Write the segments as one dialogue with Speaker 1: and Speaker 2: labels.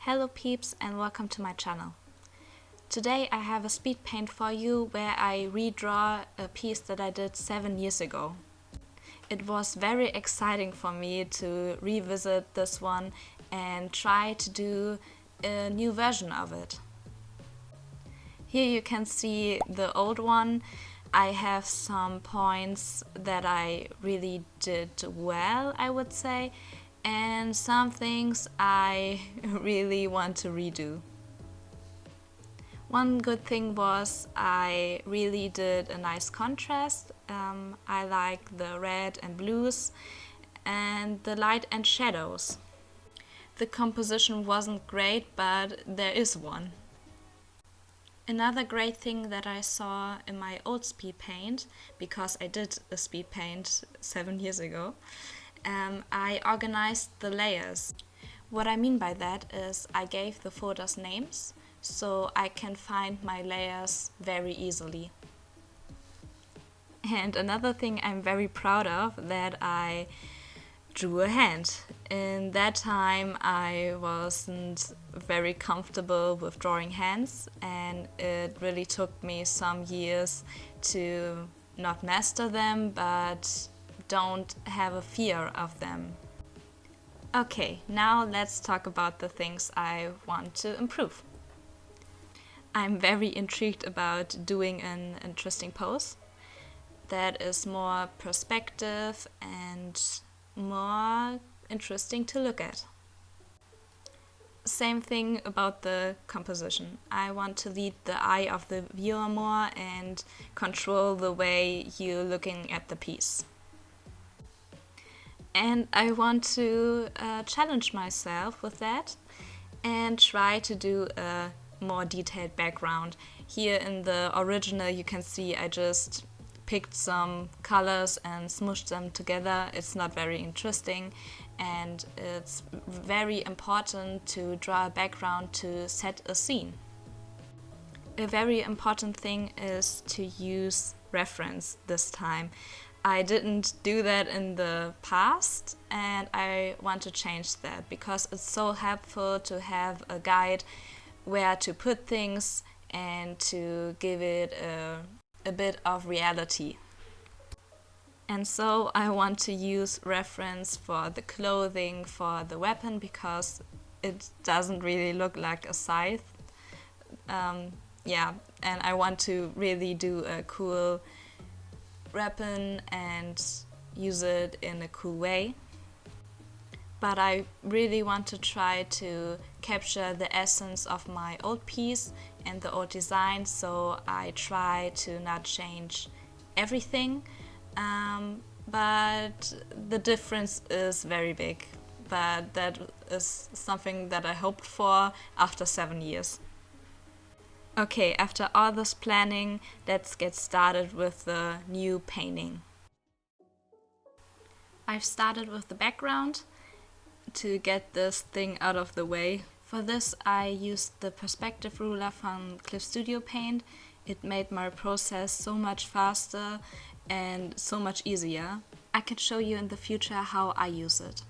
Speaker 1: Hello peeps and welcome to my channel. Today I have a speed paint for you where I redraw a piece that I did 7 years ago. It was very exciting for me to revisit this one and try to do a new version of it. Here you can see the old one. I have some points that I really did well, I would say, and some things I really want to redo. One good thing was I really did a nice contrast. I like the red and blues and the light and shadows. The composition wasn't great, but there is one. Another great thing that I saw in my old speed paint, because I did a speed paint 7 years ago, I organized the layers. What I mean by that is I gave the photos names so I can find my layers very easily. And another thing I'm very proud of, that I drew a hand. In that time I wasn't very comfortable with drawing hands, and it really took me some years to not master them, but don't have a fear of them. Okay, now let's talk about the things I want to improve. I'm very intrigued about doing an interesting pose that is more perspective and more interesting to look at. Same thing about the composition. I want to lead the eye of the viewer more and control the way you're looking at the piece. And I want to challenge myself with that and try to do a more detailed background. Here in the original you can see I just picked some colors and smooshed them together. It's not very interesting, and it's very important to draw a background to set a scene. A very important thing is to use reference this time. I didn't do that in the past, and I want to change that because it's so helpful to have a guide where to put things and to give it a bit of reality. And so I want to use reference for the clothing, for the weapon, because it doesn't really look like a scythe. And I want to really do a cool weapon and use it in a cool way. But I really want to try to capture the essence of my old piece and the old design, so I try to not change everything, but the difference is very big. But that is something that I hoped for after 7 years. Okay, after all this planning, let's get started with the new painting. I've started with the background to get this thing out of the way. For this I used the perspective ruler from Cliff Studio Paint. It made my process so much faster and so much easier. I can show you in the future how I use it.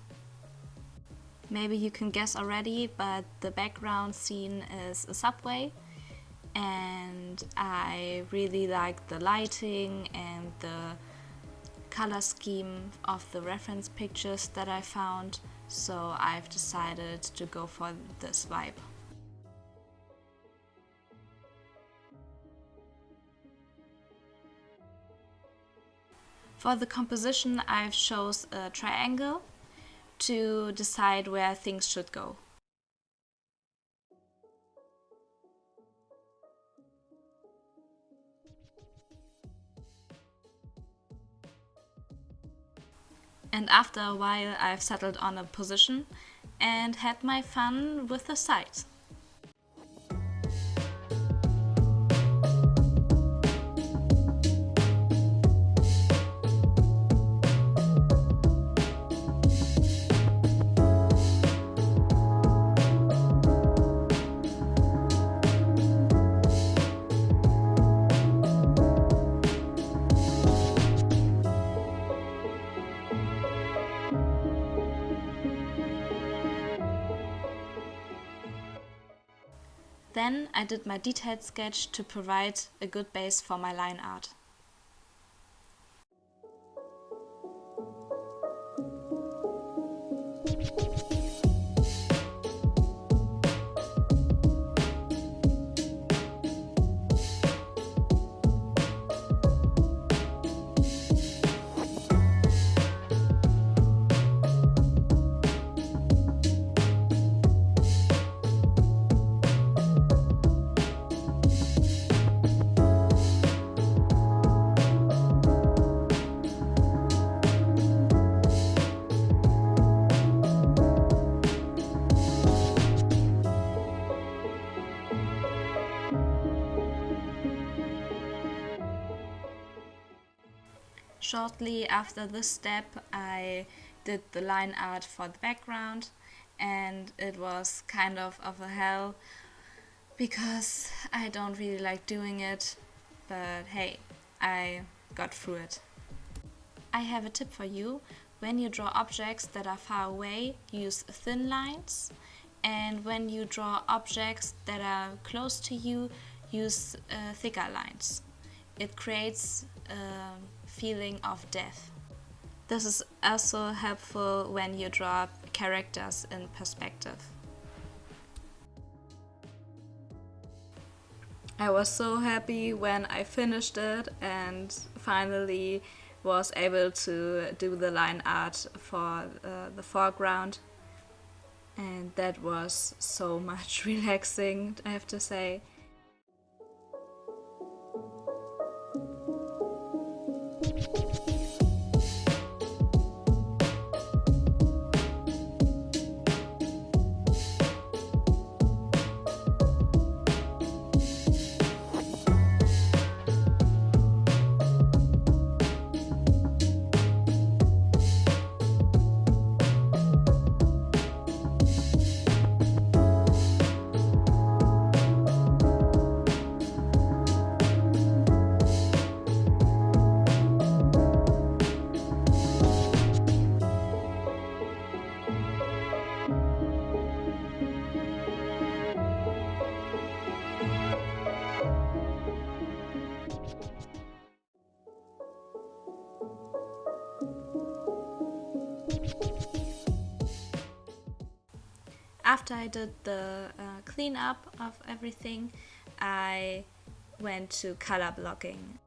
Speaker 1: Maybe you can guess already, but the background scene is a subway, and I really like the lighting and the color scheme of the reference pictures that I found, so I've decided to go for this vibe. For the composition I've chose a triangle to decide where things should go. And after a while I've settled on a position and had my fun with the site. Then I did my detailed sketch to provide a good base for my line art. Shortly after this step, I did the line art for the background, and it was kind of a hell because I don't really like doing it, but hey, I got through it. I have a tip for you. When you draw objects that are far away, use thin lines, and when you draw objects that are close to you, use thicker lines. It creates a feeling of depth. This is also helpful when you draw characters in perspective. I was so happy when I finished it and finally was able to do the line art for the foreground, and that was so much relaxing, I have to say. After I did the cleanup of everything, I went to color blocking.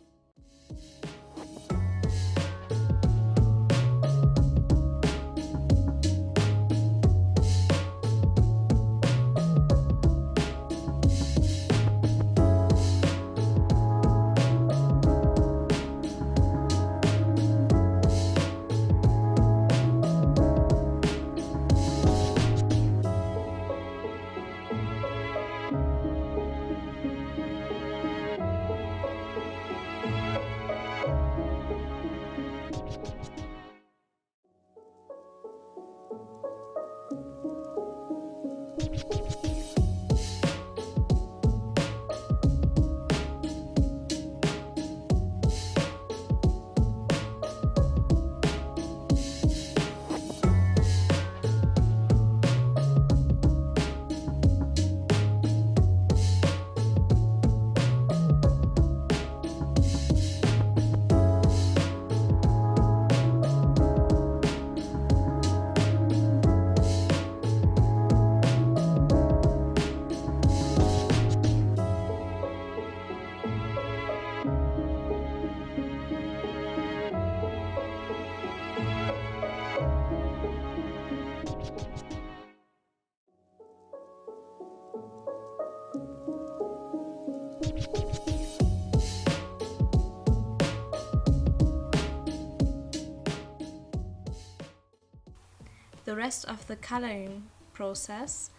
Speaker 1: The rest of the coloring process,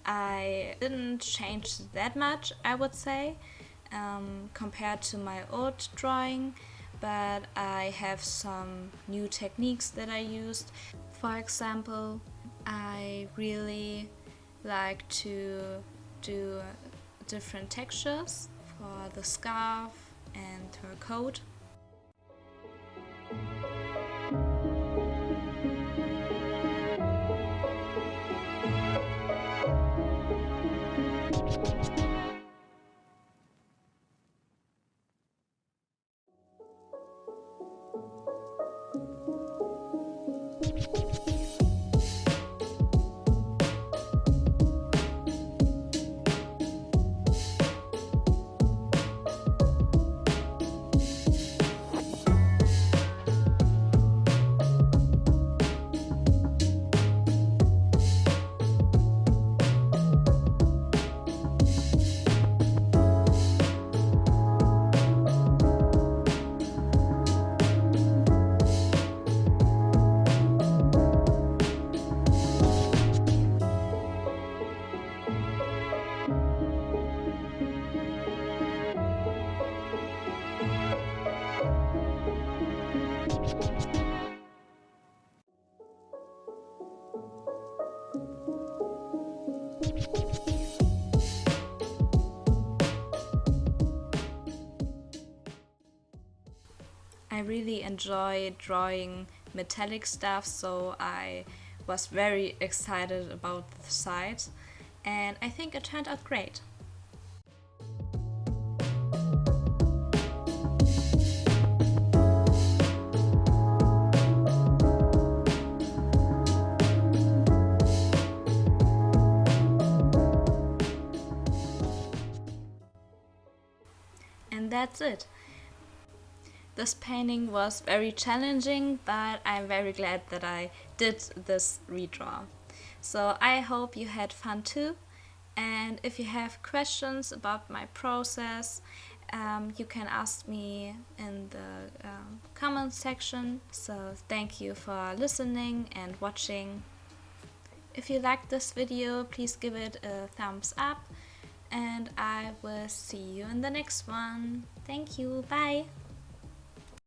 Speaker 1: I didn't change that much, I would say, compared to my old drawing, but I have some new techniques that I used. For example, I really like to do different textures for the scarf and her coat. really enjoy drawing metallic stuff, so I was very excited about the site, and I think it turned out great. And that's it. This painting was very challenging, but I'm very glad that I did this redraw. So I hope you had fun too, and if you have questions about my process, you can ask me in the comment section. So thank you for listening and watching. If you liked this video, please give it a thumbs up, and I will see you in the next one. Thank you, bye!